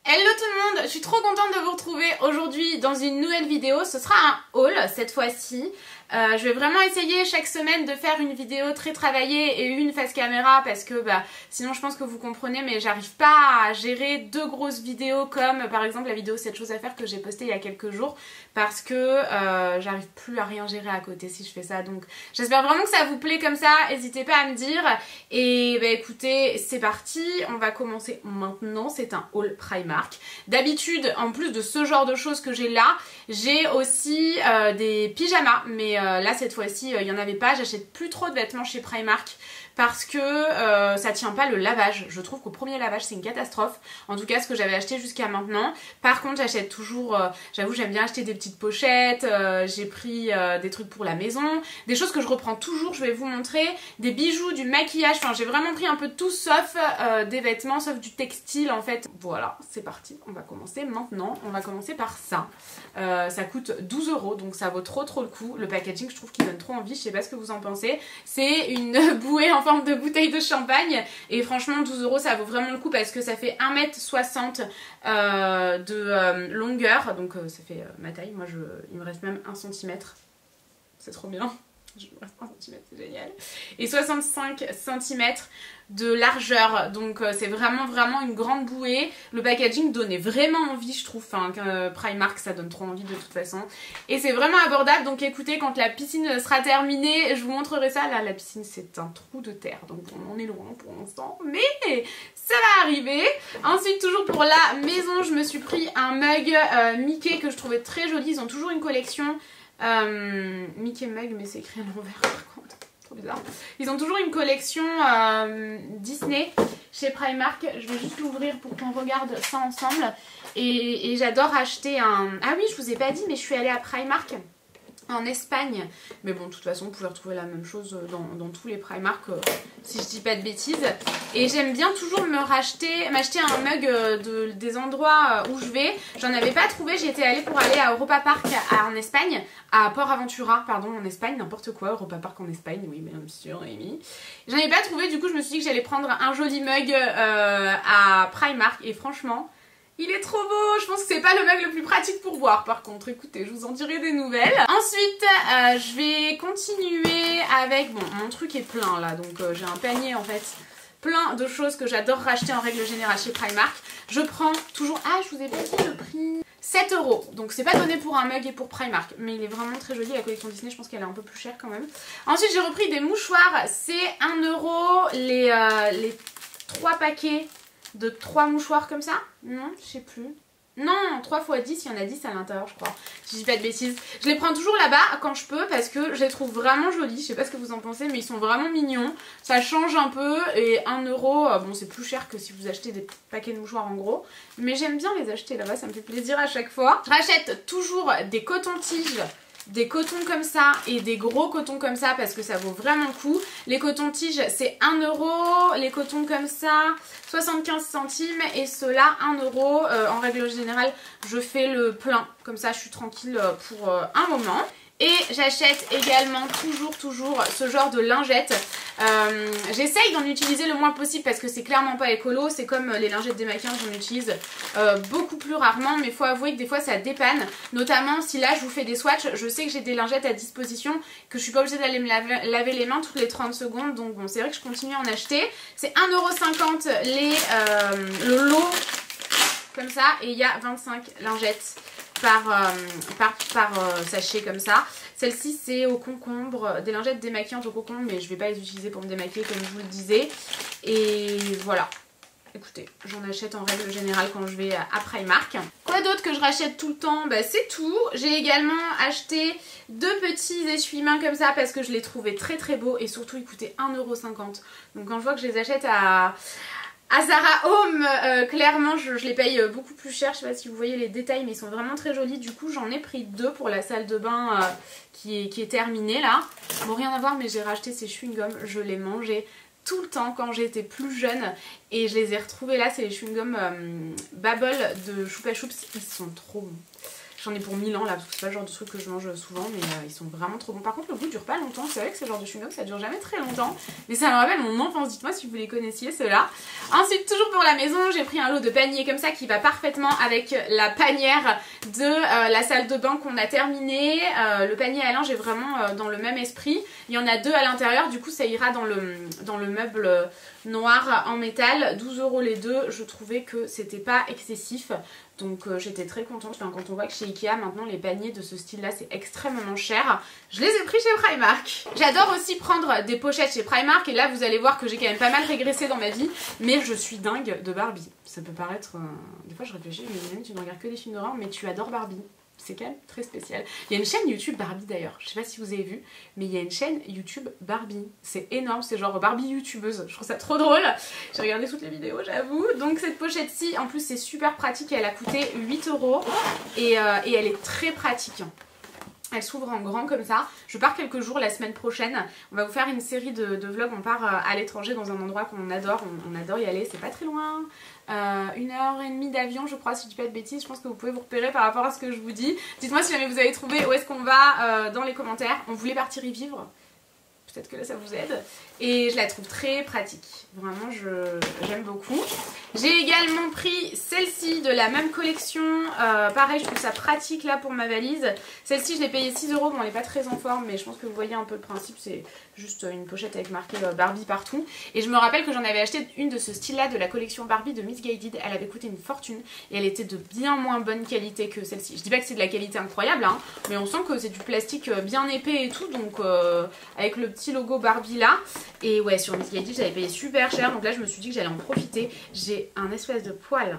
Hello tout le monde, je suis trop contente de vous retrouver aujourd'hui dans une nouvelle vidéo. Ce sera un haul cette fois-ci. Je vais vraiment essayer chaque semaine de faire une vidéo très travaillée et une face caméra parce que sinon je pense que vous comprenez, mais j'arrive pas à gérer deux grosses vidéos comme par exemple la vidéo 7 choses à faire que j'ai postée il y a quelques jours parce que j'arrive plus à rien gérer à côté si je fais ça. Donc j'espère vraiment que ça vous plaît comme ça, n'hésitez pas à me dire. Et écoutez, c'est parti, on va commencer maintenant. C'est un haul Primark. D'habitude, en plus de ce genre de choses que j'ai là, j'ai aussi des pyjamas, mais là cette fois-ci il n'y en avait pas. J'achète plus trop de vêtements chez Primark parce que ça tient pas le lavage. Je trouve qu'au premier lavage c'est une catastrophe, en tout cas ce que j'avais acheté jusqu'à maintenant. Par contre j'achète toujours, j'avoue j'aime bien acheter des petites pochettes, j'ai pris des trucs pour la maison, des choses que je reprends toujours, je vais vous montrer, des bijoux, du maquillage, enfin j'ai vraiment pris un peu de tout sauf des vêtements, sauf du textile en fait. Voilà, c'est parti, on va commencer maintenant, on va commencer par ça. Ça coûte 12 €, donc ça vaut trop le coup. Le packaging je trouve qu'il donne trop envie, je sais pas ce que vous en pensez. C'est une bouée en forme de bouteille de champagne et franchement 12 € ça vaut vraiment le coup parce que ça fait 1,60 m de longueur, donc ça fait ma taille. Moi il me reste même 1 cm, c'est trop bien. Je me reste 1 cm, c'est génial. Et 65 cm de largeur, donc c'est vraiment une grande bouée. Le packaging donnait vraiment envie, je trouve. Enfin, Primark ça donne trop envie de toute façon. Et c'est vraiment abordable, donc écoutez, quand la piscine sera terminée, je vous montrerai ça. Là, la piscine c'est un trou de terre, donc on en est loin pour l'instant, mais ça va arriver. Ensuite, toujours pour la maison, je me suis pris un mug Mickey que je trouvais très joli. Ils ont toujours une collection Mickey Mug, mais c'est écrit à l'envers par contre, trop bizarre. Ils ont toujours une collection Disney chez Primark. Je vais juste l'ouvrir pour qu'on regarde ça ensemble. Et j'adore acheter un... Ah oui, je vous ai pas dit, mais je suis allée à Primark en Espagne, mais bon de toute façon vous pouvez retrouver la même chose dans tous les Primark si je dis pas de bêtises. Et j'aime bien toujours m'acheter un mug des endroits où je vais. J'en avais pas trouvé, j'étais allée pour aller à Europa Park en Espagne, à Port Aventura pardon, en Espagne, n'importe quoi, Europa Park en Espagne, oui bien sûr Amy. J'en ai pas trouvé, du coup je me suis dit que j'allais prendre un joli mug à Primark et franchement il est trop beau. Je pense que c'est pas le mug le plus pratique pour boire par contre. Écoutez, je vous en dirai des nouvelles. Ensuite, je vais continuer avec... Bon, mon truc est plein là, donc j'ai un panier en fait. Plein de choses que j'adore racheter en règle générale chez Primark. Je prends toujours... Ah, je vous ai pas dit le prix. 7 €. Donc c'est pas donné pour un mug et pour Primark. Mais il est vraiment très joli. La collection Disney, je pense qu'elle est un peu plus chère quand même. Ensuite, j'ai repris des mouchoirs. C'est 1 € les 3 paquets de 3 mouchoirs comme ça. Non, je sais plus. Non, 3 x 10, il y en a 10 à l'intérieur je crois. Je dis pas de bêtises. Je les prends toujours là-bas quand je peux parce que je les trouve vraiment jolis. Je sais pas ce que vous en pensez, mais ils sont vraiment mignons. Ça change un peu et 1 €, bon c'est plus cher que si vous achetez des paquets de mouchoirs en gros. Mais j'aime bien les acheter là-bas, ça me fait plaisir à chaque fois. Je rachète toujours des cotons-tiges. Des cotons comme ça et des gros cotons comme ça parce que ça vaut vraiment le coup. Les cotons-tiges c'est 1 €, les cotons comme ça 75 centimes et ceux-là 1 €. En règle générale je fais le plein, comme ça je suis tranquille pour un moment. Et j'achète également toujours ce genre de lingettes. J'essaye d'en utiliser le moins possible parce que c'est clairement pas écolo. C'est comme les lingettes démaquillantes, j'en utilise beaucoup plus rarement. Mais il faut avouer que des fois ça dépanne. Notamment si là je vous fais des swatchs, je sais que j'ai des lingettes à disposition, que je suis pas obligée d'aller me laver les mains toutes les 30 secondes. Donc bon, c'est vrai que je continue à en acheter. C'est 1,50 € le lot comme ça. Et il y a 25 lingettes par sachet comme ça. Celle-ci c'est au concombre, des lingettes démaquillantes au concombre, mais je vais pas les utiliser pour me démaquiller comme je vous le disais. Et voilà. Écoutez, j'en achète en règle générale quand je vais à Primark. Quoi d'autre que je rachète tout le temps? C'est tout. J'ai également acheté 2 petits essuie-mains comme ça parce que je les trouvais très beaux et surtout ils coûtaient 1,50 €. Donc quand je vois que je les achète à Zara Home, clairement je les paye beaucoup plus cher. Je sais pas si vous voyez les détails, mais ils sont vraiment très jolis. Du coup j'en ai pris 2 pour la salle de bain qui est terminée là. Bon, rien à voir, mais j'ai racheté ces chewing-gums. Je les mangeais tout le temps quand j'étais plus jeune et je les ai retrouvés là. C'est les chewing-gums Bubble de Choupa Choups. Ils sont trop bons. J'en ai pour 1000 ans là, parce que c'est pas le genre de truc que je mange souvent, mais ils sont vraiment trop bons. Par contre, le goût dure pas longtemps. C'est vrai que ce genre de chewing-gum, ça dure jamais très longtemps. Mais ça me rappelle mon enfance. Dites-moi si vous les connaissiez, ceux-là. Ensuite, toujours pour la maison, j'ai pris un lot de paniers comme ça qui va parfaitement avec la panière de la salle de bain qu'on a terminée. Le panier à linge est vraiment dans le même esprit. Il y en a 2 à l'intérieur, du coup ça ira dans le meuble noir en métal. 12 € les deux, je trouvais que c'était pas excessif. Donc j'étais très contente. Enfin, quand on voit que chez Ikea maintenant les paniers de ce style là c'est extrêmement cher, je les ai pris chez Primark. J'adore aussi prendre des pochettes chez Primark et là vous allez voir que j'ai quand même pas mal régressé dans ma vie, mais je suis dingue de Barbie. Ça peut paraître... Des fois je réfléchis, je me dis tu ne regardes que des films d'horreur mais tu adores Barbie. C'est quand même très spécial. Il y a une chaîne YouTube Barbie d'ailleurs, je sais pas si vous avez vu, mais il y a une chaîne YouTube Barbie. C'est énorme, c'est genre Barbie youtubeuse. Je trouve ça trop drôle. J'ai regardé toutes les vidéos, j'avoue. Donc cette pochette-ci, en plus c'est super pratique, elle a coûté 8 € et elle est très pratique. Elle s'ouvre en grand comme ça. Je pars quelques jours la semaine prochaine. On va vous faire une série de vlogs. On part à l'étranger dans un endroit qu'on adore. On adore y aller. C'est pas très loin. 1h30 d'avion je crois, si je dis pas de bêtises. Je pense que vous pouvez vous repérer par rapport à ce que je vous dis. Dites-moi si jamais vous avez trouvé où est-ce qu'on va dans les commentaires. On voulait partir y vivre. Peut-être que là ça vous aide. Et je la trouve très pratique. Vraiment j'aime beaucoup. J'ai également pris celle-ci de la même collection. Pareil, je trouve ça pratique là pour ma valise. Celle-ci je l'ai payée 6 €. Bon, elle n'est pas très en forme, mais je pense que vous voyez un peu le principe. C'est juste une pochette avec marqué Barbie partout. Et je me rappelle que j'en avais acheté une de ce style-là de la collection Barbie de Miss Guided. Elle avait coûté une fortune et elle était de bien moins bonne qualité que celle-ci. Je dis pas que c'est de la qualité incroyable, hein, mais on sent que c'est du plastique bien épais et tout. Donc avec le petit logo Barbie là. Et ouais, sur Miss Guided j'avais payé super cher. Donc là je me suis dit que j'allais en profiter. J'ai un espèce de poil.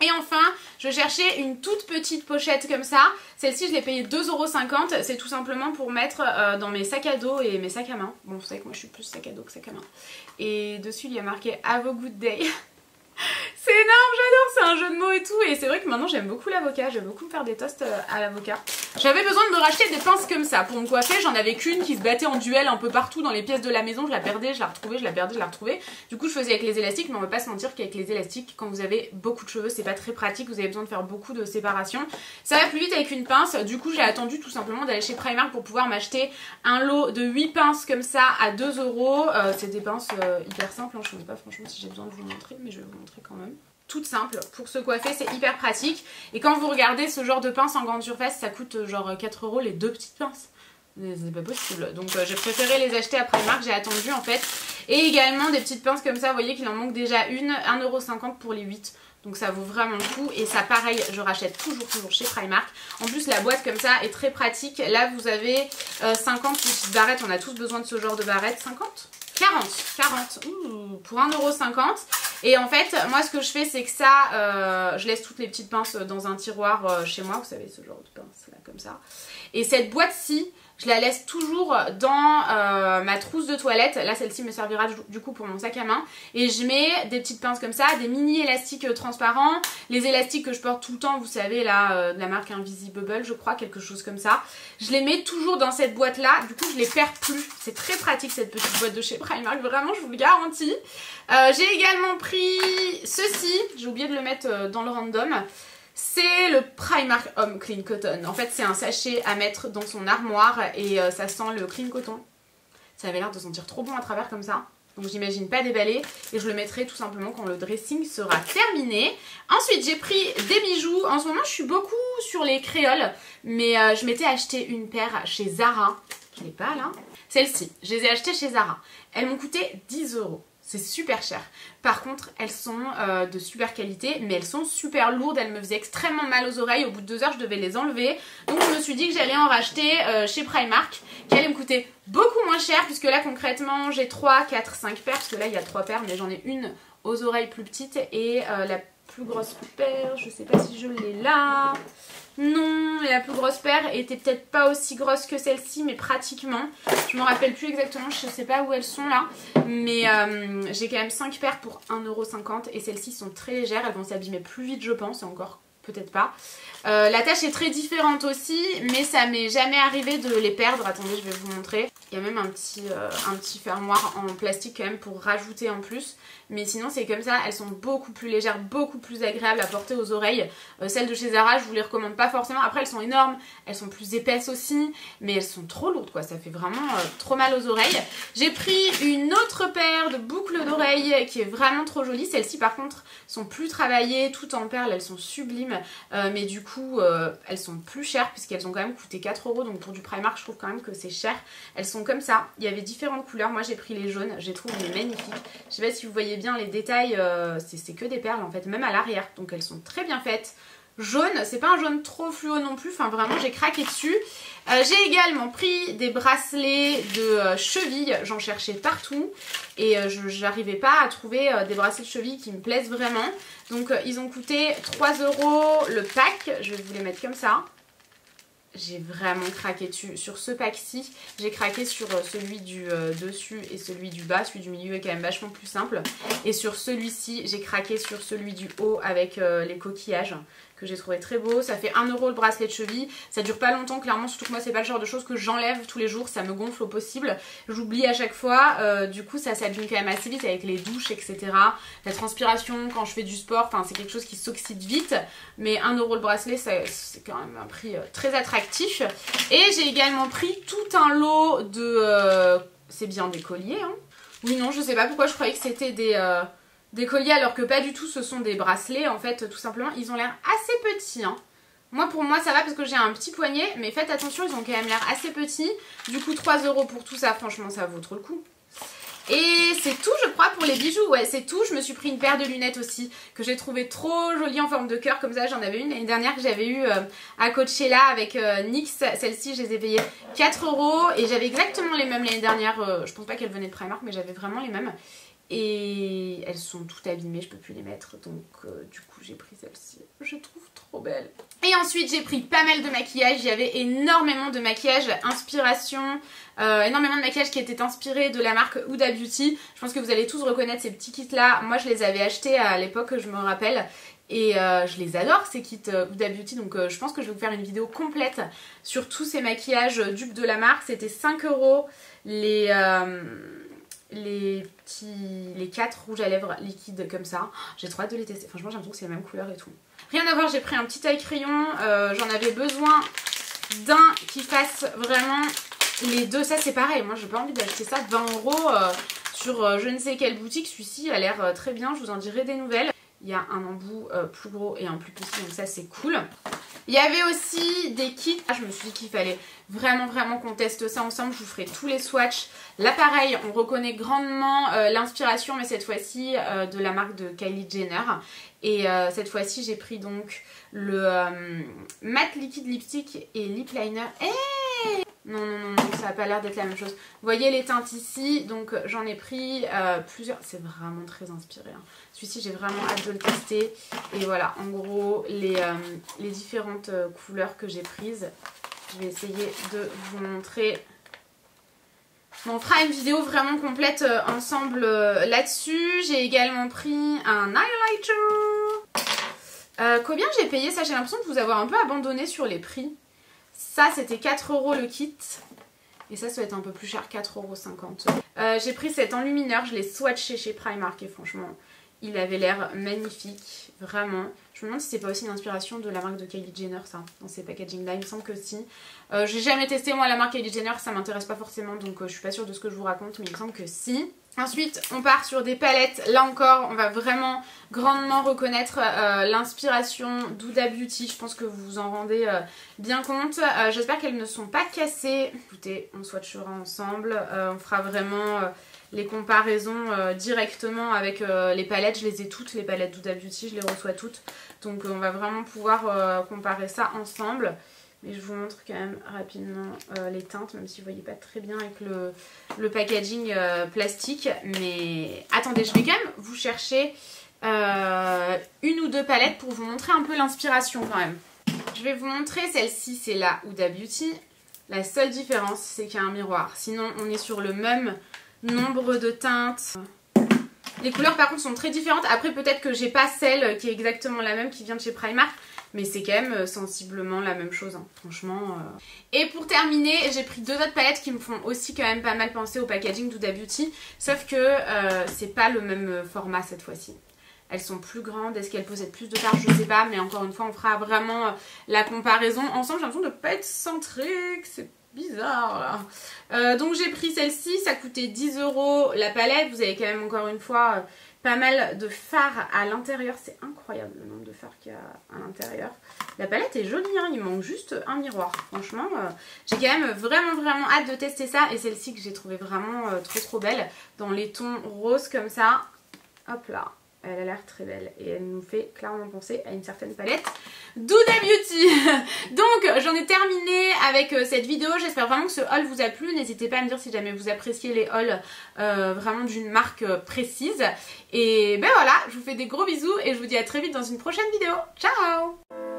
Et enfin, je cherchais une toute petite pochette comme ça. Celle-ci, je l'ai payée 2,50 €. C'est tout simplement pour mettre dans mes sacs à dos et mes sacs à main. Bon, vous savez que moi, je suis plus sac à dos que sac à main. Et dessus, il y a marqué « Have a good day ». C'est énorme, j'adore, c'est un jeu de mots et tout. Et c'est vrai que maintenant j'aime beaucoup l'avocat, j'aime beaucoup me faire des toasts à l'avocat. J'avais besoin de me racheter des pinces comme ça pour me coiffer. J'en avais qu'une qui se battait en duel un peu partout dans les pièces de la maison. Je la perdais, je la retrouvais, je la perdais, je la retrouvais. Du coup je faisais avec les élastiques, mais on va pas se mentir qu'avec les élastiques, quand vous avez beaucoup de cheveux, c'est pas très pratique. Vous avez besoin de faire beaucoup de séparation. Ça va plus vite avec une pince. Du coup j'ai attendu tout simplement d'aller chez Primark pour pouvoir m'acheter un lot de 8 pinces comme ça à 2 €. C'est des pinces hyper simples, hein. Je ne sais pas franchement si j'ai besoin de vous montrer, mais je vais vous montrer quand même. Toute simple pour se coiffer, c'est hyper pratique. Et quand vous regardez ce genre de pince en grande surface, ça coûte genre 4 € les 2 petites pinces. C'est pas possible. Donc j'ai préféré les acheter à Primark, j'ai attendu en fait. Et également des petites pinces comme ça, vous voyez qu'il en manque déjà une, 1,50 € pour les 8. Donc ça vaut vraiment le coup. Et ça pareil, je rachète toujours chez Primark. En plus la boîte comme ça est très pratique. Là vous avez 50 petites barrettes, on a tous besoin de ce genre de barrettes. 50 ? 40, pour 1,50 €. Et en fait, moi ce que je fais, c'est que ça, je laisse toutes les petites pinces dans un tiroir chez moi. Vous savez, ce genre de pince là, comme ça. Et cette boîte-ci, je la laisse toujours dans ma trousse de toilette. Là, celle-ci me servira du coup pour mon sac à main. Et je mets des petites pinces comme ça, des mini élastiques transparents. Les élastiques que je porte tout le temps, vous savez, là, de la marque Invisible, je crois, quelque chose comme ça. Je les mets toujours dans cette boîte-là. Du coup, je les perds plus. C'est très pratique cette petite boîte de chez Primark. Vraiment, je vous le garantis. J'ai également pris ceci. J'ai oublié de le mettre dans le random. C'est le Primark Home Clean Cotton. En fait, c'est un sachet à mettre dans son armoire et ça sent le clean coton. Ça avait l'air de sentir trop bon à travers comme ça. Donc j'imagine pas déballer et je le mettrai tout simplement quand le dressing sera terminé. Ensuite, j'ai pris des bijoux. En ce moment, je suis beaucoup sur les créoles, mais je m'étais acheté une paire chez Zara. Je l'ai pas là. Celle-ci, je les ai achetées chez Zara. Elles m'ont coûté 10 €. C'est super cher. Par contre, elles sont de super qualité, mais elles sont super lourdes. Elles me faisaient extrêmement mal aux oreilles. Au bout de 2 heures, je devais les enlever. Donc, je me suis dit que j'allais en racheter chez Primark, qui allait me coûter beaucoup moins cher, puisque là, concrètement, j'ai 3, 4, 5 paires, parce que là, il y a 3 paires, mais j'en ai une aux oreilles plus petites et la plus grosse paire, je sais pas si je l'ai là. Non, la plus grosse paire était peut-être pas aussi grosse que celle-ci, mais pratiquement. Je me rappelle plus exactement, je sais pas où elles sont là. Mais j'ai quand même 5 paires pour 1,50 € et celles-ci sont très légères. Elles vont s'abîmer plus vite, je pense. Et encore peut-être pas. La tâche est très différente aussi, mais ça m'est jamais arrivé de les perdre. Attendez, je vais vous montrer. Il y a même un petit fermoir en plastique quand même pour rajouter en plus. Mais sinon c'est comme ça, elles sont beaucoup plus légères, beaucoup plus agréables à porter aux oreilles. Celles de chez Zara, je vous les recommande pas forcément. Après elles sont énormes, elles sont plus épaisses aussi, mais elles sont trop lourdes quoi, ça fait vraiment trop mal aux oreilles. J'ai pris une autre paire de boucles d'oreilles qui est vraiment trop jolie. Celles-ci par contre sont plus travaillées, toutes en perles, elles sont sublimes. Mais du coup elles sont plus chères puisqu'elles ont quand même coûté 4 €. Donc pour du Primark je trouve quand même que c'est cher. Elles sont comme ça, il y avait différentes couleurs. Moi j'ai pris les jaunes, j'ai trouvé magnifiques. Je sais pas si vous voyez bien les détails, c'est que des perles en fait, même à l'arrière. Donc elles sont très bien faites. Jaune, c'est pas un jaune trop fluo non plus, enfin vraiment j'ai craqué dessus. J'ai également pris des bracelets de cheville, j'en cherchais partout et j'arrivais pas à trouver des bracelets de cheville qui me plaisent vraiment. Donc ils ont coûté 3 € le pack, je vais vous les mettre comme ça. J'ai vraiment craqué dessus. Sur ce pack-ci, j'ai craqué sur celui du dessus et celui du bas. Celui du milieu est quand même vachement plus simple. Et sur celui-ci, j'ai craqué sur celui du haut avec les coquillages que j'ai trouvé très beau. Ça fait 1 € le bracelet de cheville. Ça dure pas longtemps clairement, surtout que moi c'est pas le genre de choses que j'enlève tous les jours. Ça me gonfle au possible. J'oublie à chaque fois. Du coup ça s'abîme quand même assez vite avec les douches, etc. La transpiration quand je fais du sport, enfin c'est quelque chose qui s'oxyde vite. Mais 1 € le bracelet, c'est quand même un prix très attractif. Et j'ai également pris tout un lot de... c'est bien des colliers, hein. Oui, non, je sais pas pourquoi je croyais que c'était des colliers alors que pas du tout, ce sont des bracelets en fait, tout simplement. Ils ont l'air assez petits, hein. Moi, pour moi, ça va parce que j'ai un petit poignet, mais faites attention, ils ont quand même l'air assez petits. Du coup, 3 € pour tout ça, franchement, ça vaut trop le coup. Et c'est tout je crois pour les bijoux, ouais c'est tout. Je me suis pris une paire de lunettes aussi que j'ai trouvé trop jolie en forme de cœur comme ça. J'en avais une l'année dernière que j'avais eu à Coachella avec NYX. Celle-ci je les ai payées 4 € et j'avais exactement les mêmes l'année dernière. Je pense pas qu'elles venaient de Primark mais j'avais vraiment les mêmes. Et elles sont toutes abîmées, je peux plus les mettre. Donc du coup j'ai pris celle-ci. Je trouve trop belle. Et ensuite j'ai pris pas mal de maquillage. Il y avait énormément de maquillage inspiration. Énormément de maquillage qui était inspiré de la marque Huda Beauty. Je pense que vous allez tous reconnaître ces petits kits là. Moi je les avais achetés à l'époque, je me rappelle. Et je les adore ces kits Huda Beauty. Donc je pense que je vais vous faire une vidéo complète sur tous ces maquillages dupes de la marque. C'était 5 € les 4 rouges à lèvres liquides comme ça. J'ai trop hâte de les tester. Franchement j'ai l'impression que c'est la même couleur et tout. Rien à voir, j'ai pris un petit taille crayon. J'en avais besoin d'un qui fasse vraiment les deux. Ça c'est pareil, moi j'ai pas envie d'acheter ça 20 € sur je ne sais quelle boutique. Celui-ci a l'air très bien, je vous en dirai des nouvelles. Il y a un embout plus gros et un plus petit, donc ça c'est cool. Il y avait aussi des kits. Je me suis dit qu'il fallait vraiment qu'on teste ça ensemble. Je vous ferai tous les swatchs. Là pareil, on reconnaît grandement l'inspiration, mais cette fois-ci de la marque de Kylie Jenner. Et cette fois-ci j'ai pris donc le matte liquide lipstick et lip liner. Non, ça n'a pas l'air d'être la même chose. Vous voyez les teintes ici, donc j'en ai pris plusieurs. C'est vraiment très inspiré, hein. Celui-ci, j'ai vraiment hâte de le tester. Et voilà, en gros, les différentes couleurs que j'ai prises. Je vais essayer de vous montrer. Bon, on fera une vidéo vraiment complète ensemble là-dessus. J'ai également pris un highlighter. Combien j'ai payé ça? J'ai l'impression de vous avoir un peu abandonné sur les prix. Ça c'était 4 € le kit. Et ça doit être un peu plus cher, 4,50 €. J'ai pris cet enlumineur, je l'ai swatché chez Primark et franchement il avait l'air magnifique, vraiment. Je me demande si c'est pas aussi une inspiration de la marque de Kylie Jenner ça, dans ces packaging là, il me semble que si. J'ai jamais testé moi la marque Kylie Jenner, ça m'intéresse pas forcément donc je suis pas sûre de ce que je vous raconte mais il me semble que si. Ensuite on part sur des palettes, là encore on va vraiment grandement reconnaître l'inspiration d'Huda Beauty, je pense que vous vous en rendez bien compte. J'espère qu'elles ne sont pas cassées. Écoutez, on swatchera ensemble, on fera vraiment les comparaisons directement avec les palettes. Je les ai toutes, les palettes d'Huda Beauty, je les reçois toutes. Donc on va vraiment pouvoir comparer ça ensemble. Mais je vous montre quand même rapidement les teintes, même si vous ne voyez pas très bien avec le packaging plastique. Mais attendez, je vais quand même vous chercher une ou deux palettes pour vous montrer un peu l'inspiration quand même. Je vais vous montrer celle-ci, c'est la Huda Beauty. La seule différence, c'est qu'il y a un miroir. Sinon, on est sur le même nombre de teintes. Les couleurs par contre sont très différentes. Après peut-être que j'ai pas celle qui est exactement la même qui vient de chez Primark. Mais c'est quand même sensiblement la même chose, hein. Franchement. Et pour terminer, j'ai pris 2 autres palettes qui me font aussi quand même pas mal penser au packaging d'Huda Beauty. Sauf que c'est pas le même format cette fois-ci. Elles sont plus grandes, est-ce qu'elles possèdent plus de tarte, je sais pas. Mais encore une fois, on fera vraiment la comparaison. Ensemble, j'ai l'impression de pas être centrée, que c'est bizarre là. Donc j'ai pris celle-ci, ça coûtait 10 € la palette. Vous avez quand même encore une fois... pas mal de fards à l'intérieur, c'est incroyable le nombre de fards qu'il y a à l'intérieur. La palette est jolie, hein, il manque juste un miroir. Franchement, j'ai quand même vraiment hâte de tester ça. Et celle-ci que j'ai trouvé vraiment trop belle, dans les tons roses comme ça. Hop là, elle a l'air très belle et elle nous fait clairement penser à une certaine palette d'Huda Beauty. Donc j'en ai terminé avec cette vidéo. J'espère vraiment que ce haul vous a plu. N'hésitez pas à me dire si jamais vous appréciez les hauls vraiment d'une marque précise. Et ben voilà, je vous fais des gros bisous et je vous dis à très vite dans une prochaine vidéo. Ciao!